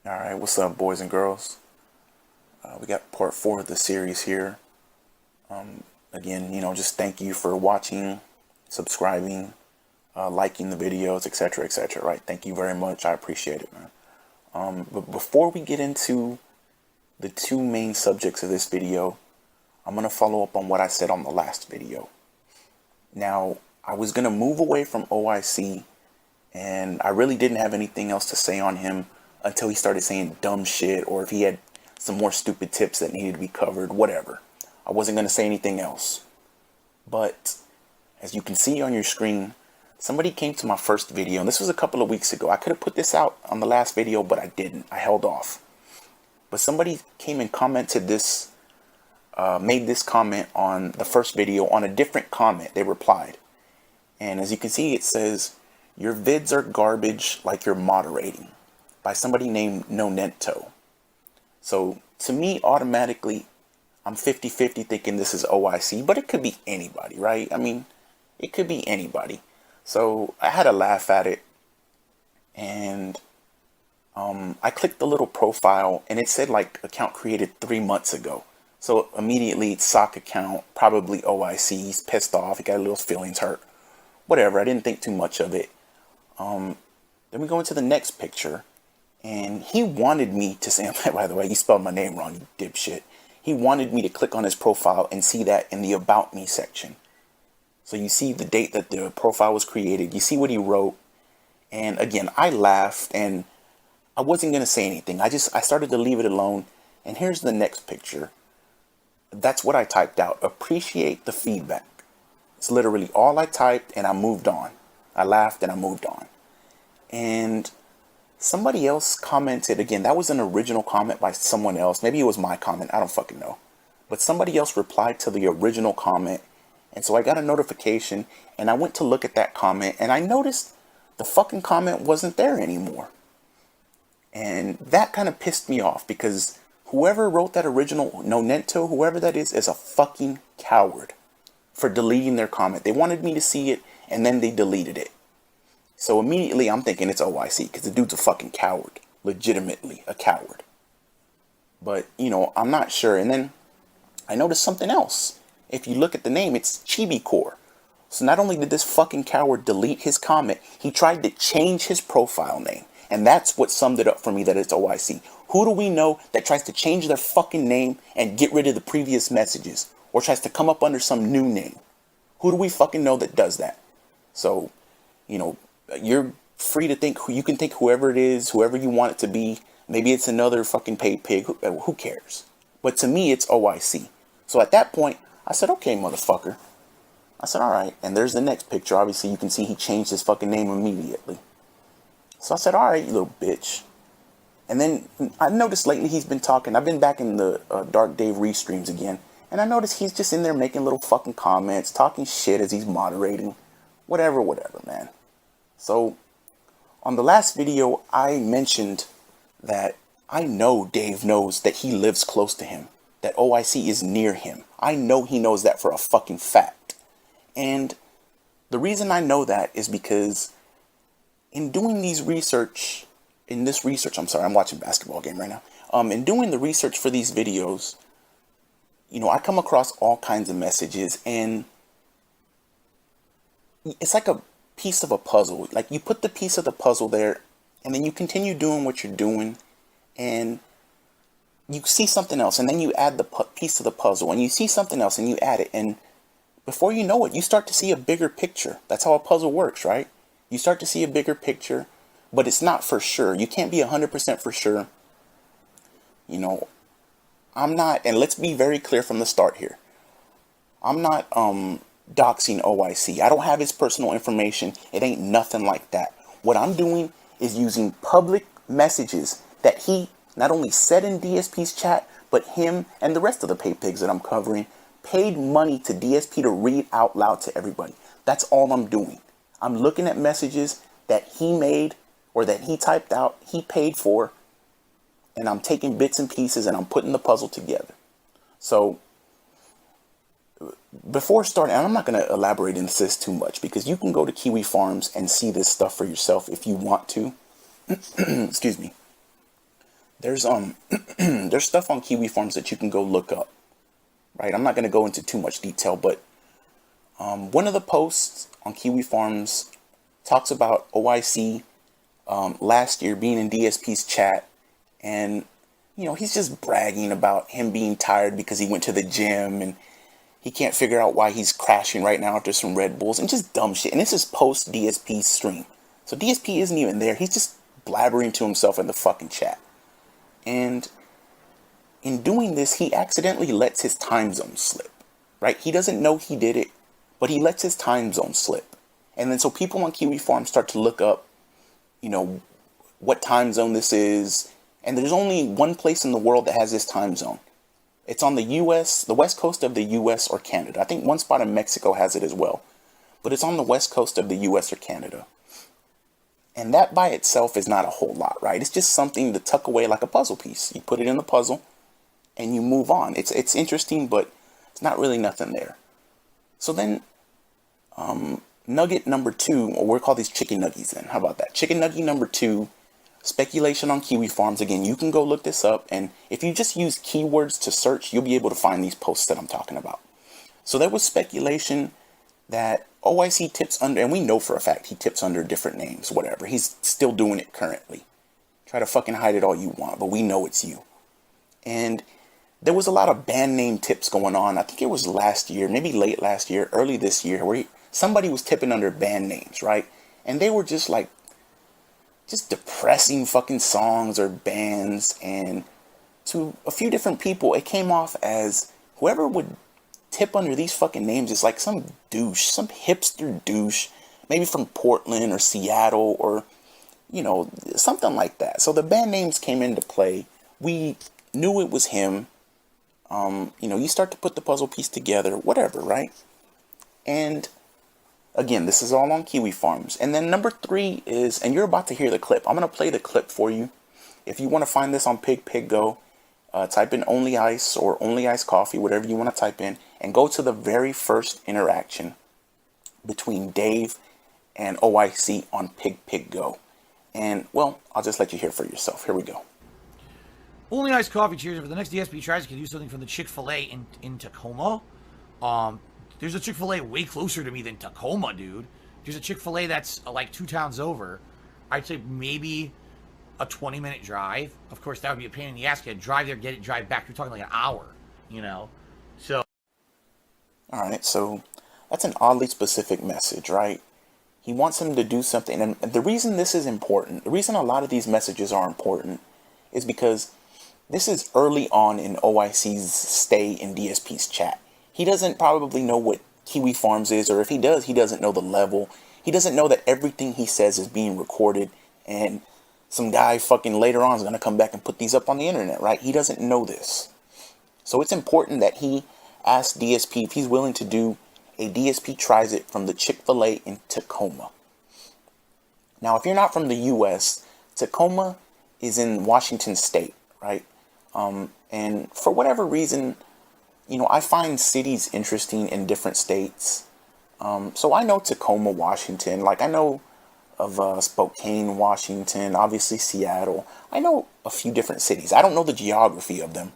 Alright, what's up, boys and girls? We got part 4 of the series here. Again, just thank you for watching, subscribing, liking the videos, etc., etc., right? Thank you very much. I appreciate it, man. But before we get into the two main subjects of this video, I'm going to follow up on what I said on the last video. Now, I was going to move away from OIC, and I really didn't have anything else to say on him until he started saying dumb shit, or if he had some more stupid tips that needed to be covered, whatever. I wasn't going to say anything else. But as you can see on your screen, somebody came to my first video, and this was a couple of weeks ago. I could have put this out on the last video, but I didn't. I held off. But somebody came and commented this, made this comment on the first video on a different comment. They replied. And as you can see, it says, "Your vids are garbage like you're moderating," by somebody named Nonento. So to me, automatically, I'm 50-50 thinking this is OIC, but it could be anybody, right? I mean, it could be anybody. So I had a laugh at it, and I clicked the little profile, and it said like account created 3 months ago. So immediately, it's sock account, probably OIC. He's pissed off. He got a little feelings hurt. Whatever. I didn't think too much of it. Then we go into the next picture, and he wanted me to say, by the way, you spelled my name wrong, you dipshit. He wanted me to click on his profile and see that in the About Me section. So you see the date that the profile was created. You see what he wrote. And again, I laughed, and I wasn't going to say anything. I started to leave it alone. And here's the next picture. That's what I typed out. Appreciate the feedback. It's literally all I typed, and I moved on. I laughed and I moved on. And somebody else commented, again, that was an original comment by someone else. Maybe it was my comment, I don't fucking know. But somebody else replied to the original comment. And so I got a notification, and I went to look at that comment, and I noticed the fucking comment wasn't there anymore. And that kind of pissed me off, because whoever wrote that original Nonento, whoever that is a fucking coward for deleting their comment. They wanted me to see it, and then they deleted it. So immediately I'm thinking it's OIC, because the dude's a fucking coward. Legitimately a coward. But, I'm not sure. And then I noticed something else. If you look at the name, it's Chibi Core. So not only did this fucking coward delete his comment, he tried to change his profile name. And that's what summed it up for me that it's OIC. Who do we know that tries to change their fucking name and get rid of the previous messages? Or tries to come up under some new name? Who do we fucking know that does that? So, you're free to think, you can think whoever it is, whoever you want it to be. Maybe it's another fucking Paypig, who cares? But to me, it's OIC. So at that point, I said, okay, motherfucker. I said, all right. And there's the next picture. Obviously, you can see he changed his fucking name immediately. So I said, all right, you little bitch. And then I noticed lately he's been talking. I've been back in the Dark Dave restreams again. And I noticed he's just in there making little fucking comments, talking shit as he's moderating. Whatever, man. So, on the last video, I mentioned that I know Dave knows that he lives close to him. That OIC is near him. I know he knows that for a fucking fact. And the reason I know that is because in doing this research, I'm watching a basketball game right now. In doing the research for these videos, I come across all kinds of messages, and it's like a piece of a puzzle. Like, you put the piece of the puzzle there, and then you continue doing what you're doing, and you see something else, and then you add the piece of the puzzle, and you see something else, and you add it, and before you know it, you start to see a bigger picture. That's how a puzzle works, right? You start to see a bigger picture, but it's not for sure. You can't be 100% for sure. I'm not, and let's be very clear from the start here. I'm not doxing OIC. I don't have his personal information. It ain't nothing like that. What I'm doing is using public messages that he not only said in DSP's chat, but him and the rest of the Paypigs that I'm covering paid money to DSP to read out loud to everybody. That's all I'm doing. I'm looking at messages that he made or that he typed out, he paid for, and I'm taking bits and pieces and I'm putting the puzzle together. So before starting, and I'm not going to elaborate into this too much, because you can go to Kiwi Farms and see this stuff for yourself if you want to. Excuse me. There's there's stuff on Kiwi Farms that you can go look up, right? I'm not going to go into too much detail, but one of the posts on Kiwi Farms talks about OIC last year being in DSP's chat, and he's just bragging about him being tired because he went to the gym and he can't figure out why he's crashing right now after some Red Bulls and just dumb shit. And this is post DSP stream, so DSP isn't even there. He's just blabbering to himself in the fucking chat. And in doing this, he accidentally lets his time zone slip, right? He doesn't know he did it, but he lets his time zone slip. And then so people on Kiwi Farm start to look up, what time zone this is. And there's only one place in the world that has this time zone. It's on the US, the west coast of the US or Canada. I think one spot in Mexico has it as well. But it's on the west coast of the US or Canada. And that by itself is not a whole lot, right? It's just something to tuck away like a puzzle piece. You put it in the puzzle and you move on. It's interesting, but it's not really nothing there. So then, nugget number 2, or we'll call these chicken nuggies then. How about that? Chicken nugget number 2, speculation on Kiwi Farms. Again, you can go look this up, and if you just use keywords to search, you'll be able to find these posts that I'm talking about. So there was speculation that OIC tips under, and we know for a fact he tips under different names, whatever. He's still doing it currently. Try to fucking hide it all you want, but we know it's you. And there was a lot of band name tips going on. I think it was last year, maybe late last year, early this year, where somebody was tipping under band names, right? And they were just depressing fucking songs or bands. And to a few different people, it came off as whoever would tip under these fucking names is like some douche, some hipster douche, maybe from Portland or Seattle or, something like that. So the band names came into play. We knew it was him. You start to put the puzzle piece together, whatever, right? And again, this is all on Kiwi Farms. And then number 3 is, and you're about to hear the clip. I'm going to play the clip for you. If you want to find this on Paypig, go type in Only Ice or Only Ice Coffee, whatever you want to type in, and go to the very first interaction between Dave and OIC on Paypig Go. And, well, I'll just let you hear for yourself. Here we go. Only Ice Coffee, cheers. For the next DSP tries, can do something from the Chick-fil-A in Tacoma. There's a Chick-fil-A way closer to me than Tacoma, dude. There's a Chick-fil-A that's like 2 towns over. I'd say maybe a 20-minute drive. Of course, that would be a pain in the ass. You drive there, get it, drive back. You're talking like an hour, So. All right, so that's an oddly specific message, right? He wants him to do something. And the reason this is important, the reason a lot of these messages are important is because this is early on in OIC's stay in DSP's chat. He doesn't probably know what Kiwi Farms is, or if he does, he doesn't know the level. He doesn't know that everything he says is being recorded, and some guy fucking later on is going to come back and put these up on the internet, right? He doesn't know this. So it's important that he asks DSP if he's willing to do a DSP tries it from the Chick-fil-A in Tacoma. Now, if you're not from the US, Tacoma is in Washington State, right? And for whatever reason, I find cities interesting in different states. So I know Tacoma, Washington. Like, I know of Spokane, Washington, obviously Seattle. I know a few different cities. I don't know the geography of them.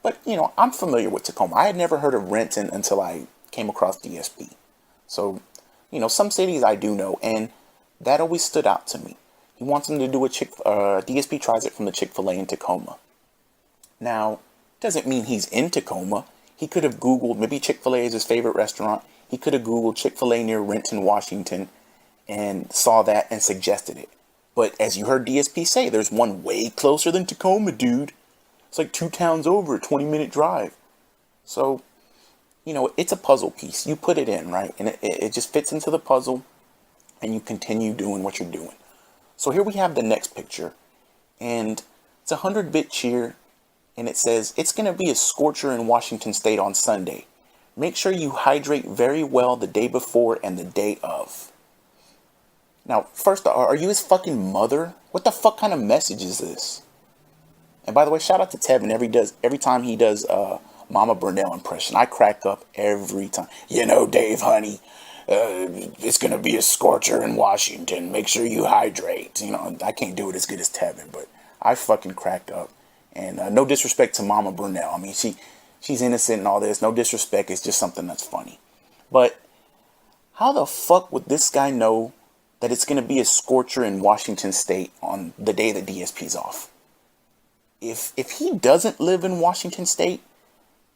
But, I'm familiar with Tacoma. I had never heard of Renton until I came across DSP. So, some cities I do know. And that always stood out to me. He wants him to do DSP tries it from the Chick-fil-A in Tacoma. Now, doesn't mean he's in Tacoma. He could have Googled, maybe Chick-fil-A is his favorite restaurant. He could have Googled Chick-fil-A near Renton, Washington, and saw that and suggested it. But as you heard DSP say, there's one way closer than Tacoma, dude. It's like 2 towns over, a 20-minute drive. So, it's a puzzle piece. You put it in, right? And it just fits into the puzzle, and you continue doing what you're doing. So here we have the next picture, and it's a 100-bit cheer. And it says, it's going to be a scorcher in Washington State on Sunday. Make sure you hydrate very well the day before and the day of. Now, first, are you his fucking mother? What the fuck kind of message is this? And by the way, shout out to Tevin. Every time he does Mama Burnell impression, I crack up every time. Dave, honey, it's going to be a scorcher in Washington. Make sure you hydrate. I can't do it as good as Tevin, but I fucking crack up And no disrespect to Mama Brunel. I mean, she's innocent and all this. No disrespect. It's just something that's funny. But how the fuck would this guy know that it's going to be a scorcher in Washington State on the day that DSP's off? If he doesn't live in Washington State,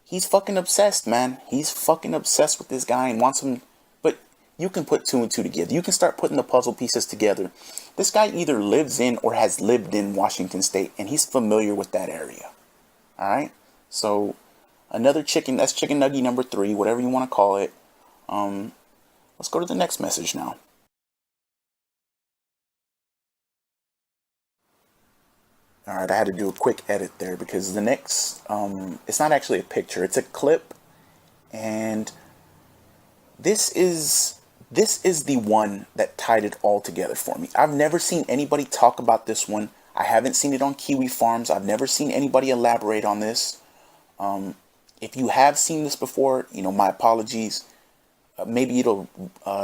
he's fucking obsessed, man. He's fucking obsessed with this guy and wants him. But you can put two and two together. You can start putting the puzzle pieces together. This guy either lives in or has lived in Washington State, and he's familiar with that area. All right? So another chicken, that's chicken nugget number 3, whatever you want to call it. Let's go to the next message now. All right, I had to do a quick edit there because the next, it's not actually a picture, it's a clip, and this is the one that tied it all together for me. I've never seen anybody talk about this one. I haven't seen it on Kiwi Farms. I've never seen anybody elaborate on this. If you have seen this before, my apologies. Maybe it'll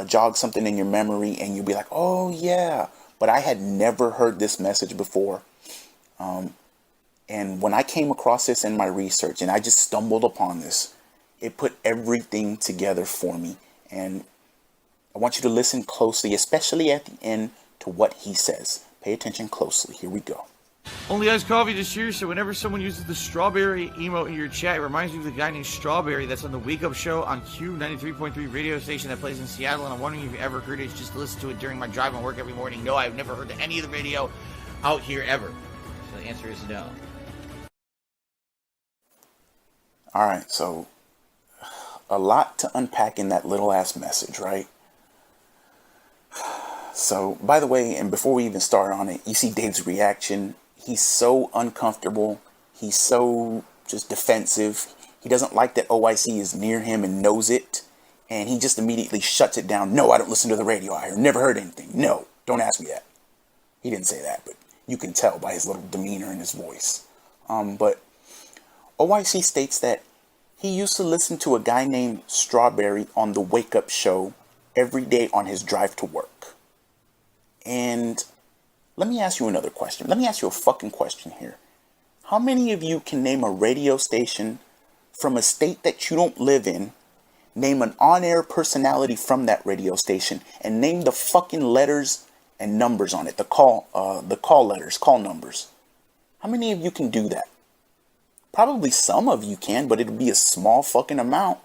jog something in your memory and you'll be like, oh yeah, but I had never heard this message before. And when I came across this in my research and I just stumbled upon this, it put everything together for me. And I want you to listen closely, especially at the end, to what he says. Pay attention closely. Here we go. Only iced coffee this year, so whenever someone uses the strawberry emote in your chat, it reminds me of the guy named Strawberry that's on the Wake Up Show on Q 93.3 radio station that plays in Seattle, and I'm wondering if you've ever heard it just to listen to it during my drive and work every morning. No, I've never heard any of the radio out here ever. So the answer is no. Alright, so a lot to unpack in that little ass message, right? So, by the way, and before we even start on it, you see Dave's reaction. He's so uncomfortable. He's so just defensive. He doesn't like that OIC is near him and knows it. And he just immediately shuts it down. No, I don't listen to the radio. I never heard anything. No, don't ask me that. He didn't say that, but you can tell by his little demeanor and his voice. But OIC states that he used to listen to a guy named Strawberry on the Wake Up Show every day on his drive to work. And let me ask you another question. Let me ask you a fucking question here. How many of you can name a radio station from a state that you don't live in, name an on-air personality from that radio station, and name the fucking letters and numbers on it, the call letters, call numbers? How many of you can do that? Probably some of you can, but it'll be a small fucking amount.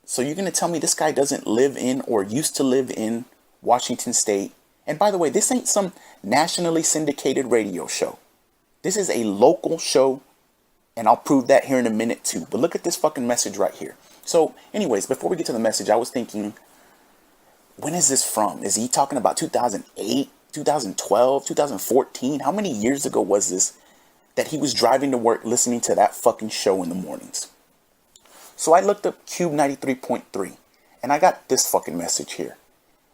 So you're going to tell me this guy doesn't live in or used to live in Washington State? And by the way, this ain't some nationally syndicated radio show. This is a local show, and I'll prove that here in a minute too. But look at this fucking message right here. So anyways, before we get to the message, I was thinking, when is this from? Is he talking about 2008, 2012, 2014? How many years ago was this that he was driving to work listening to that fucking show in the mornings? So I looked up Cube 93.3, and I got this fucking message here.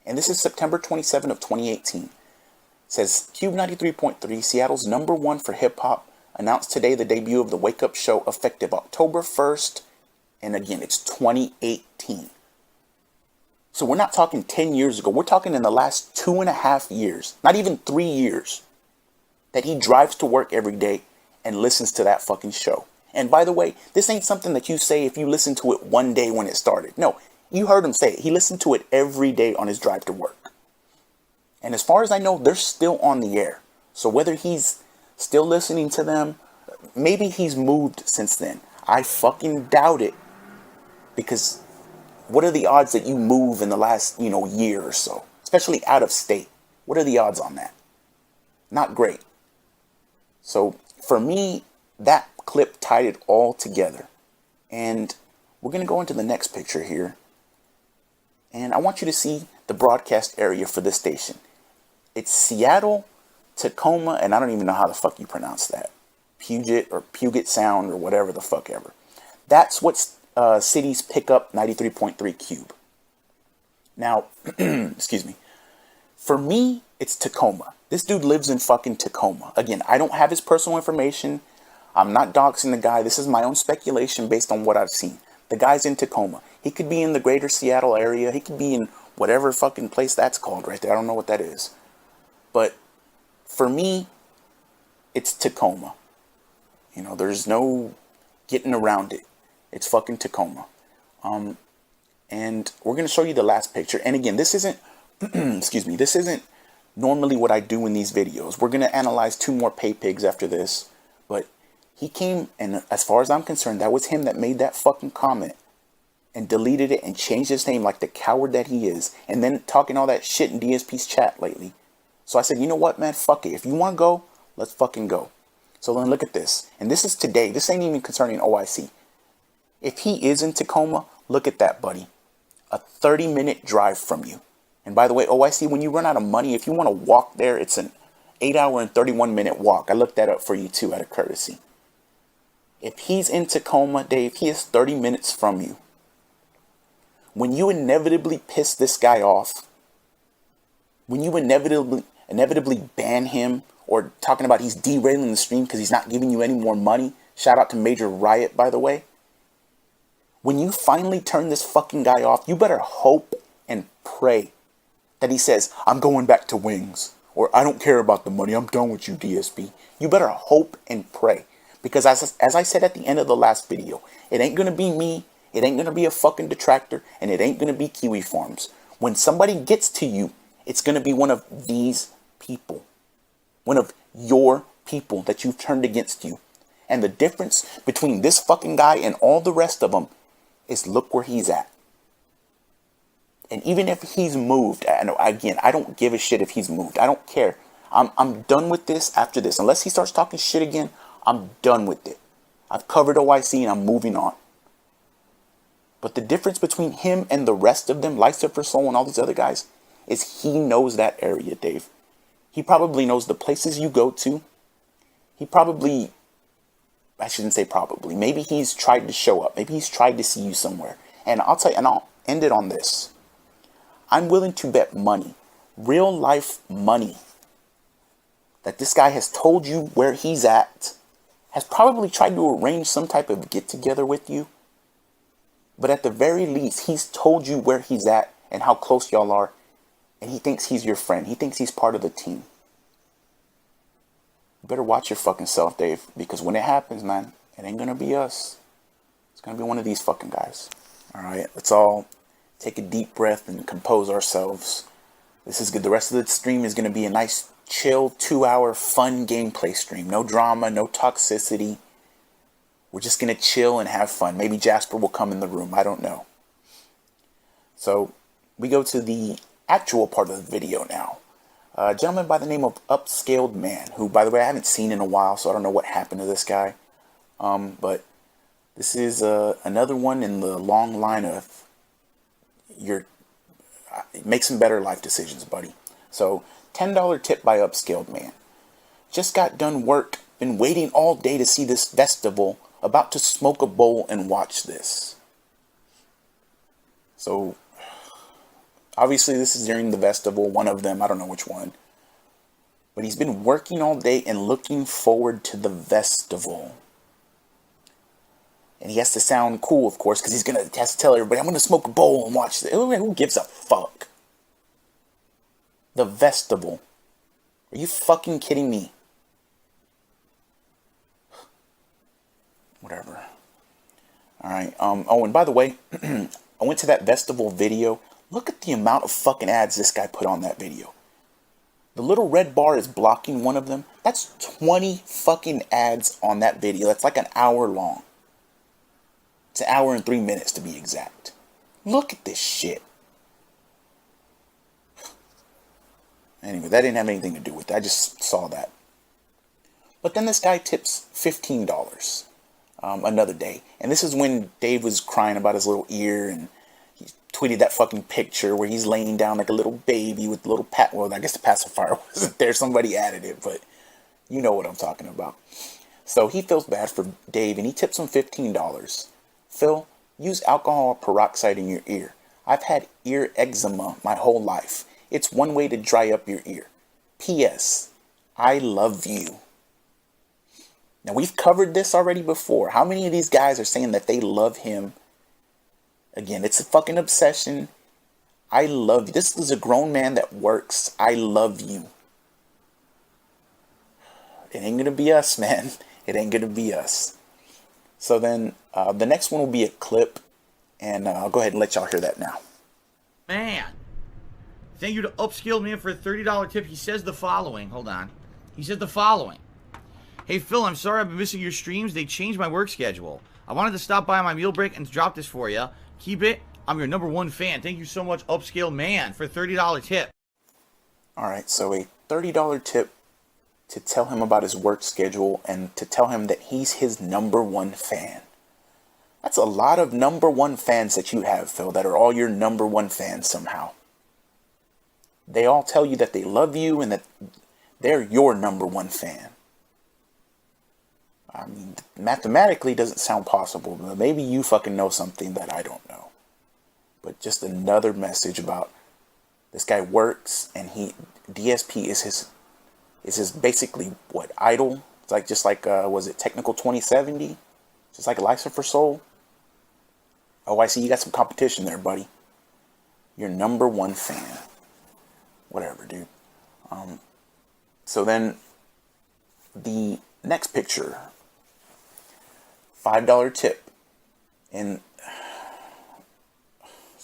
And this is September 27 of 2018. It says, Cube 93.3, Seattle's #1 for hip-hop, announced today the debut of the Wake Up Show effective October 1st. And again, it's 2018. So we're not talking 10 years ago. We're talking in the last 2.5 years, not even 3 years, that he drives to work every day and listens to that fucking show. And by the way, this ain't something that you say if you listen to it one day when it started. No. You heard him say it. He listened to it every day on his drive to work. And as far as I know, they're still on the air. So whether he's still listening to them, maybe he's moved since then. I fucking doubt it. Because what are the odds that you move in the last, year or so? Especially out of state. What are the odds on that? Not great. So for me, that clip tied it all together. And we're going to go into the next picture here. And I want you to see the broadcast area for this station. It's Seattle, Tacoma, and I don't even know how the fuck you pronounce that. Puget Sound or whatever the fuck ever. That's what cities pick up 93.3 Cube. Now, excuse me. For me, it's Tacoma. This dude lives in fucking Tacoma. Again, I don't have his personal information. I'm not doxing the guy. This is my own speculation based on what I've seen. The guy's in Tacoma. He could be in the greater Seattle area. He could be in whatever fucking place that's called right there. I don't know what that is. But for me, it's Tacoma. You know, there's no getting around it. It's fucking Tacoma. And we're going to show you the last picture. And again, this isn't, excuse me, this isn't normally what I do in these videos. We're going to analyze 2 more Paypigs after this. But he came, and as far as I'm concerned, that was him that made that fucking comment and deleted it and changed his name like the coward that he is. And then talking all that shit in DSP's chat lately. So I said, you know what, man, fuck it. If you want to go, let's fucking go. So then look at this. And this is today. This ain't even concerning OIC. If he is in Tacoma, look at that, buddy. A 30-minute drive from you. And by the way, OIC, when you run out of money, if you want to walk there, it's an 8-hour and 31-minute walk. I looked that up for you too out of courtesy. If he's in Tacoma, Dave, he is 30 minutes from you. When you inevitably piss this guy off, when you inevitably ban him, or talking about he's derailing the stream because he's not giving you any more money, shout out to Major Riot, by the way. When you finally turn this fucking guy off, you better hope and pray that he says, I'm going back to Wings, or I don't care about the money, I'm done with you, DSP. You better hope and pray. Because as I said at the end of the last video, it ain't going to be me, it ain't going to be a fucking detractor, and it ain't going to be Kiwi Farms. When somebody gets to you, it's going to be one of these people. One of your people that you've turned against you. And the difference between this fucking guy and all the rest of them is look where he's at. And even if he's moved, and again, I don't give a shit if he's moved. I don't care. I'm done with this after this. Unless he starts talking shit again, I'm done with it. I've covered OIC and I'm moving on. But the difference between him and the rest of them, Lycifer Soul and all these other guys, is he knows that area, Dave. He probably knows the places you go to. He probably, I shouldn't say probably, maybe he's tried to show up. Maybe he's tried to see you somewhere. And I'll tell you, and I'll end it on this. I'm willing to bet money, real life money, that this guy has told you where he's at, has probably tried to arrange some type of get together with you. But at the very least, he's told you where he's at and how close y'all are. And he thinks he's your friend. He thinks he's part of the team. You better watch your fucking self, Dave. Because when it happens, man, it ain't going to be us. It's going to be one of these fucking guys. All right, let's all take a deep breath and compose ourselves. This is good. The rest of the stream is going to be a nice, chill, 2-hour fun gameplay stream. No drama, no toxicity. We're just going to chill and have fun. Maybe Jasper will come in the room. I don't know. So we go to the actual part of the video now. A gentleman by the name of Upscaled Man, who, by the way, I haven't seen in a while, so I don't know what happened to this guy. But this is another one in the long line of make some better life decisions, buddy. So, $10 tip by Upscaled Man. Just got done work, been waiting all day to see this festival, about to smoke a bowl and watch this. So, obviously this is during the festival, one of them, I don't know which one. But he's been working all day and looking forward to the festival. And he has to sound cool, of course, because has to tell everybody, I'm going to smoke a bowl and watch this. Who gives a fuck? The festival. Are you fucking kidding me? Whatever. Alright, oh, and by the way, I went to that festival video. Look at the amount of fucking ads this guy put on that video. The little red bar is blocking one of them. That's 20 fucking ads on that video. That's like an hour long. It's an hour and 3 minutes to be exact. Look at this shit. Anyway, that didn't have anything to do with it. I just saw that. But then this guy tips $15 another day. And this is when Dave was crying about his little ear, and he tweeted that fucking picture where he's laying down like a little baby with the little well, I guess the pacifier wasn't there. Somebody added it, but you know what I'm talking about. So he feels bad for Dave, and he tips him $15. Phil, use alcohol peroxide in your ear. I've had ear eczema my whole life. It's one way to dry up your ear. P.S. I love you. Now, we've covered this already before. How many of these guys are saying that they love him? Again, it's a fucking obsession. I love you. This is a grown man that works. I love you. It ain't gonna be us, man. It ain't gonna be us. So then the next one will be a clip, and I'll go ahead and let y'all hear that now. Man. Thank you to Upscaled Man for a $30 tip. He says the following. Hold on. He said the following. Hey, Phil, I'm sorry I've been missing your streams. They changed my work schedule. I wanted to stop by my meal break and drop this for you. Keep it. I'm your #1 fan. Thank you so much, Upscaled Man, for a $30 tip. All right, so a $30 tip to tell him about his work schedule and to tell him that he's his #1 fan. That's a lot of #1 fans that you have, Phil, that are all your #1 fans somehow. They all tell you that they love you and that they're your #1 fan. I mean, mathematically doesn't sound possible, but maybe you fucking know something that I don't know. But just another message about this guy works, and DSP is his basically what, idol? It's like, just like was it Technical 2070? Just like License for Soul. Oh, I see you got some competition there, buddy. Your #1 fan. Whatever, dude. So then the next picture, $5 tip, and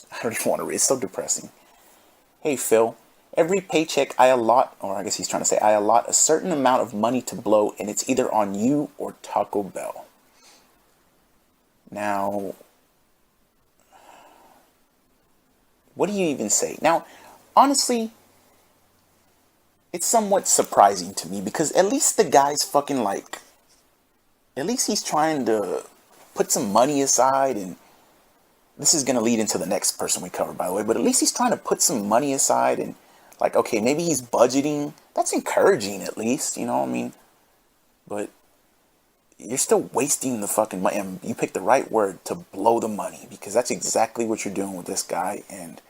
I don't even want to read. It's so depressing. Hey, Phil. Every paycheck I allot, or I guess he's trying to say I allot a certain amount of money to blow, and it's either on you or Taco Bell. Now, what do you even say? Now, honestly, it's somewhat surprising to me because at least the guy's fucking like, at least he's trying to put some money aside, and this is going to lead into the next person we cover, by the way, but at least he's trying to put some money aside and like, okay, maybe he's budgeting. That's encouraging at least, you know what I mean? But you're still wasting the fucking money, and you picked the right word to blow the money, because that's exactly what you're doing with this guy. And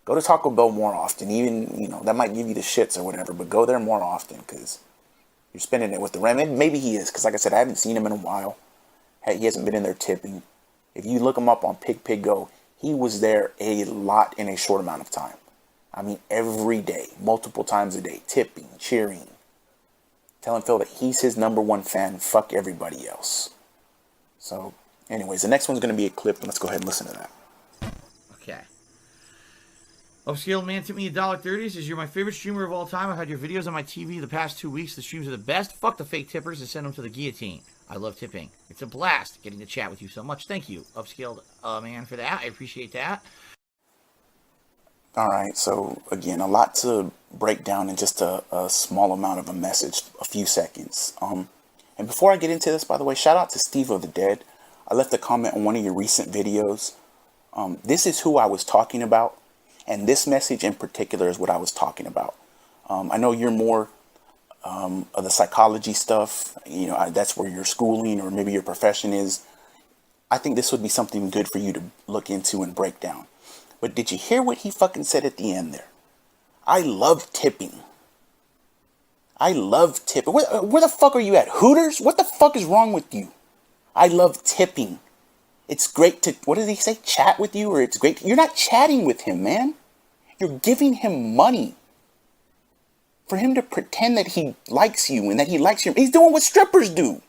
go to Taco Bell more often. Even, you know, that might give you the shits or whatever, but go there more often because you're spending it with the rent. And maybe he is, because like I said, I haven't seen him in a while. Hey, he hasn't been in there tipping. If you look him up on Paypig Go, he was there a lot in a short amount of time. I mean, every day, multiple times a day, tipping, cheering, telling Phil that he's his #1 fan. Fuck everybody else. So, anyways, the next one's going to be a clip, and let's go ahead and listen to that. Okay. Upscaled Man tipped me $1.30. Says, you're my favorite streamer of all time. I've had your videos on my TV the past 2 weeks. The streams are the best. Fuck the fake tippers and send them to the guillotine. I love tipping. It's a blast getting to chat with you so much. Thank you, Upscaled Man, for that. I appreciate that. All right, so again, a lot to break down in just a small amount of a message, a few seconds. And before I get into this, by the way, shout out to Steve of the Dead. I left a comment on one of your recent videos. This is who I was talking about, and this message in particular is what I was talking about. I know you're more of the psychology stuff, you know, that's where your schooling or maybe your profession is. I think this would be something good for you to look into and break down. But did you hear what he fucking said at the end there? I love tipping. I love tipping. Where the fuck are you at? Hooters? What the fuck is wrong with you? I love tipping. It's great to, what did he say? Chat with you? Or it's great. You're not chatting with him, man. You're giving him money for him to pretend that he likes you and that he likes you. He's doing what strippers do.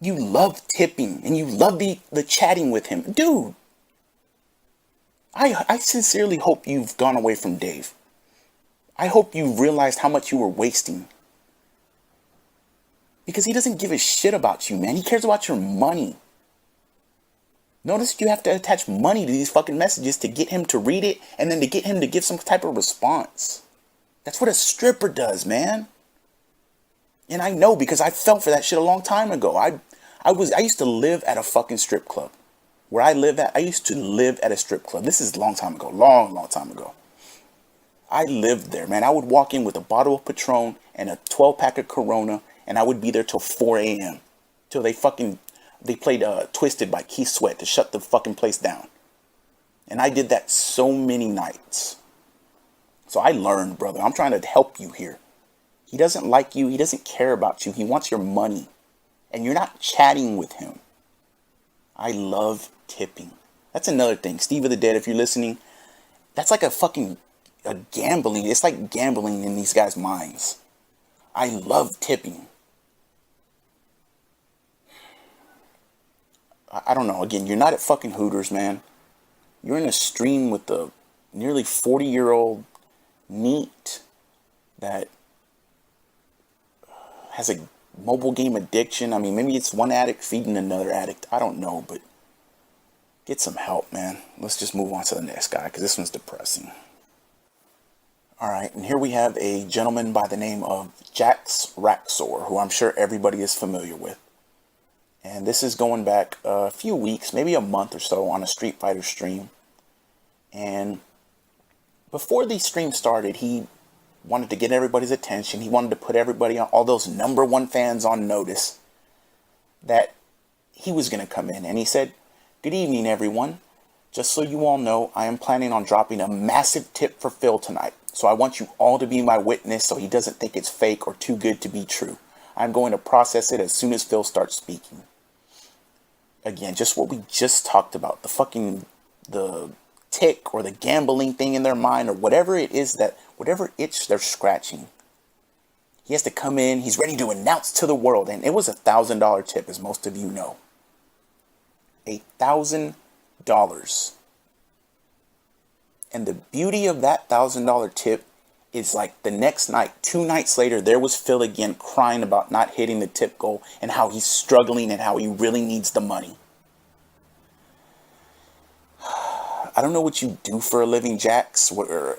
You love tipping and you love the chatting with him. Dude. I sincerely hope you've gone away from Dave. I hope you realized how much you were wasting. Because he doesn't give a shit about you, man. He cares about your money. Notice you have to attach money to these fucking messages to get him to read it and then to get him to give some type of response. That's what a stripper does, man. And I know because I fell for that shit a long time ago. I used to live at a fucking strip club. Where I live at, I used to live at a strip club. This is a long time ago. Long time ago. I lived there, man. I would walk in with a bottle of Patron and a 12-pack of Corona, and I would be there till 4 a.m. Till they played Twisted by Keith Sweat to shut the fucking place down. And I did that so many nights. So I learned, brother. I'm trying to help you here. He doesn't like you. He doesn't care about you. He wants your money. And you're not chatting with him. I love tipping. That's another thing. Steve of the Dead, if you're listening, that's like a gambling. It's like gambling in these guys' minds. I love tipping. I don't know. Again, you're not at fucking Hooters, man. You're in a stream with a nearly 40-year-old NEET that has a mobile game addiction. I mean, maybe it's one addict feeding another addict. I don't know, but get some help, man. Let's just move on to the next guy, because this one's depressing. All right, and here we have a gentleman by the name of Jaxx Raxor, who I'm sure everybody is familiar with. And this is going back a few weeks, maybe a month or so, on a Street Fighter stream. And before the stream started, he wanted to get everybody's attention. He wanted to put everybody, on all those #1 fans, on notice that he was going to come in. And he said, "Good evening, everyone. Just so you all know, I am planning on dropping a massive tip for Phil tonight. So I want you all to be my witness so he doesn't think it's fake or too good to be true. I'm going to process it as soon as Phil starts speaking." Again, just what we just talked about. The tick or the gambling thing in their mind, or whatever it is, whatever itch they're scratching. He has to come in. He's ready to announce to the world. And it was $1,000 tip, as most of you know. $1,000. And the beauty of that $1,000 tip is, like, the next night, 2 nights later, there was Phil again crying about not hitting the tip goal and how he's struggling and how he really needs the money. I don't know what you do for a living, Jaxx,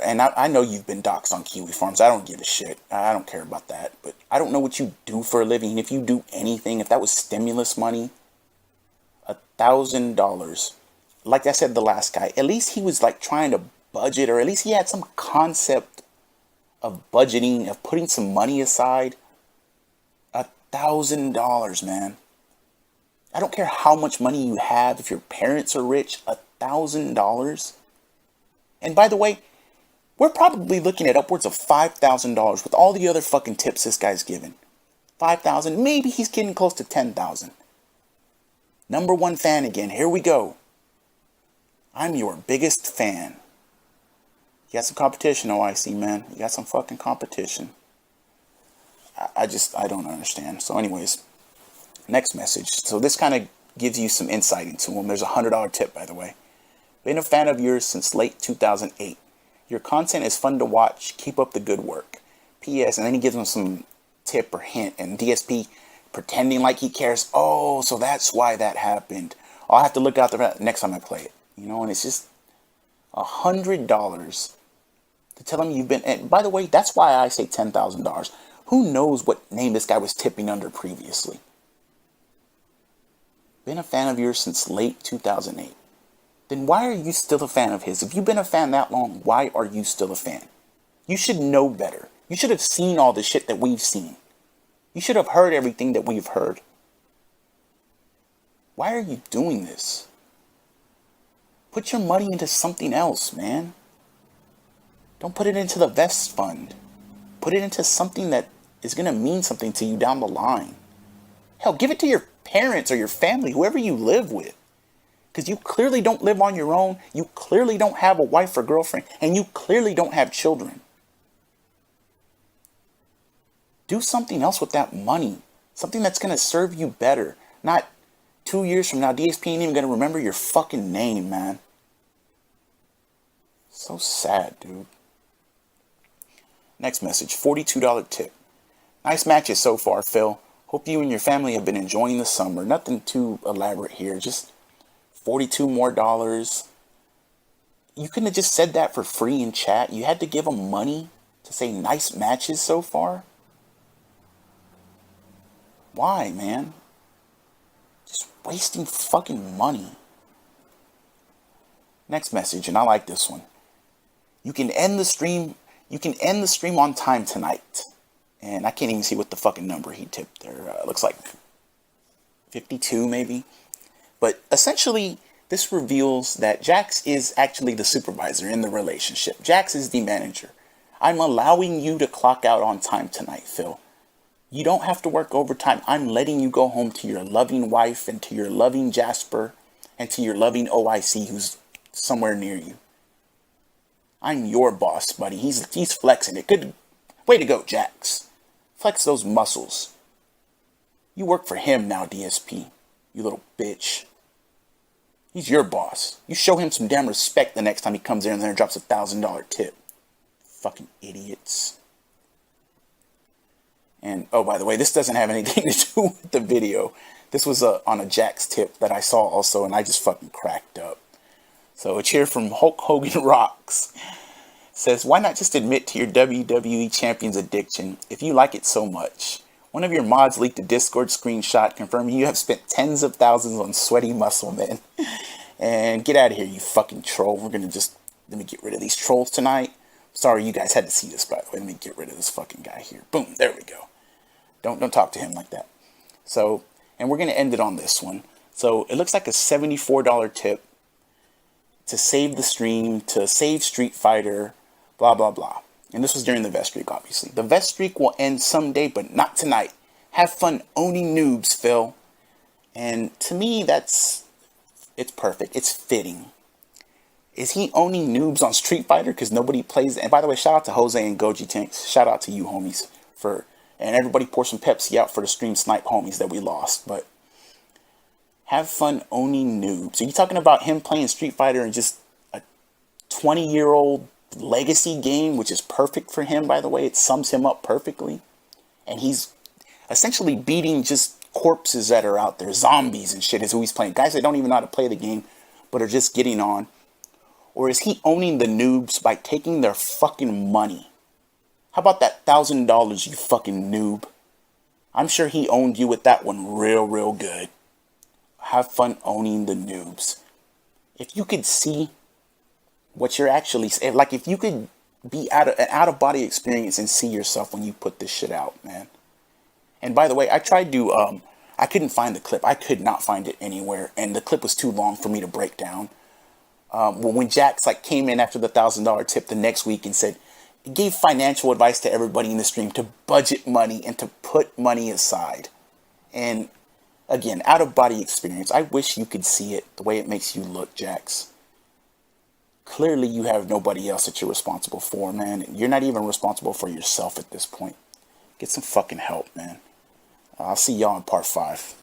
and I know you've been doxxed on Kiwi Farms. I don't give a shit. I don't care about that. But I don't know what you do for a living. If you do anything, if that was stimulus money, $1,000. Like I said, the last guy, at least he was like trying to budget, or at least he had some concept of budgeting, of putting some money aside. $1,000, man. I don't care how much money you have. If your parents are rich, $1,000. And by the way, we're probably looking at upwards of $5,000 with all the other fucking tips this guy's given. 5,000, maybe he's getting close to 10,000. #1 fan again. Here we go. I'm your biggest fan. You got some competition, OIC, man. You got some fucking competition. I don't understand. So anyways, next message. So this kind of gives you some insight into him. There's a $100 tip, by the way. Been a fan of yours since late 2008. Your content is fun to watch. Keep up the good work. P.S. And then he gives him some tip or hint. And DSP pretending like he cares. Oh, so that's why that happened. I'll have to look out the next time I play it. You know, and it's just $100 to tell him you've been. And by the way, that's why I say $10,000. Who knows what name this guy was tipping under previously? Been a fan of yours since late 2008. Then why are you still a fan of his? If you've been a fan that long, why are you still a fan? You should know better. You should have seen all the shit that we've seen. You should have heard everything that we've heard. Why are you doing this? Put your money into something else, man. Don't put it into the vest fund. Put it into something that is going to mean something to you down the line. Hell, give it to your parents or your family, whoever you live with. Because you clearly don't live on your own. You clearly don't have a wife or girlfriend. And you clearly don't have children. Do something else with that money. Something that's going to serve you better. Not 2 years from now, DSP ain't even going to remember your fucking name, man. So sad, dude. Next message, $42 tip. Nice matches so far, Phil. Hope you and your family have been enjoying the summer. Nothing too elaborate here. Just $42 more. You couldn't have just said that for free in chat. You had to give them money to say nice matches so far. Why, man? Just wasting fucking money. Next message, and I like this one. You can end the stream on time tonight. And I can't even see what the fucking number he tipped there. Looks like 52 maybe. But essentially, this reveals that Jaxx is actually the supervisor in the relationship. Jaxx is the manager. I'm allowing you to clock out on time tonight, Phil. You don't have to work overtime. I'm letting you go home to your loving wife and to your loving Jasper and to your loving OIC who's somewhere near you. I'm your boss, buddy. He's flexing it. Good way to go, Jaxx. Flex those muscles. You work for him now, DSP. You little bitch. He's your boss. You show him some damn respect the next time he comes in there and drops a $1,000 tip. Fucking idiots. And, oh, by the way, this doesn't have anything to do with the video. This was on a Jaxx tip that I saw also, and I just fucking cracked up. So a cheer from Hulk Hogan Rocks. Says, why not just admit to your WWE Champion's addiction if you like it so much? One of your mods leaked a Discord screenshot confirming you have spent tens of thousands on sweaty muscle men. And get out of here, you fucking troll. We're gonna just, let me get rid of these trolls tonight. Sorry you guys had to see this, by the way. Let me get rid of this fucking guy here. Boom, there we go. Don't talk to him like that. So, and we're gonna end it on this one. So it looks like a $74 tip to save the stream, to save Street Fighter, blah, blah, blah. And this was during the vest streak, obviously. The vest streak will end someday, but not tonight. Have fun owning noobs, Phil. And to me, it's perfect. It's fitting. Is he owning noobs on Street Fighter? Because nobody plays. And by the way, shout out to Jose and Goji Tanks. Shout out to you, homies. And everybody pour some Pepsi out for the stream snipe homies that we lost. But have fun owning noobs. Are you talking about him playing Street Fighter in just a 20-year-old legacy game, which is perfect for him, by the way? It sums him up perfectly. And he's essentially beating just corpses that are out there. Zombies and shit is who he's playing. Guys that don't even know how to play the game, but are just getting on. Or is he owning the noobs by taking their fucking money? How about that $1,000, you fucking noob? I'm sure he owned you with that one real good. Have fun owning the noobs. If you could see what you're actually, like if you could be an out-of-body experience and see yourself when you put this shit out, man. And by the way, I tried to, I couldn't find the clip. I could not find it anywhere, and the clip was too long for me to break down. When Jaxx came in after the $1,000 tip the next week and said, he gave financial advice to everybody in the stream to budget money and to put money aside. And again, out-of-body experience. I wish you could see it the way it makes you look, Jaxx. Clearly, you have nobody else that you're responsible for, man. You're not even responsible for yourself at this point. Get some fucking help, man. I'll see y'all in part 5.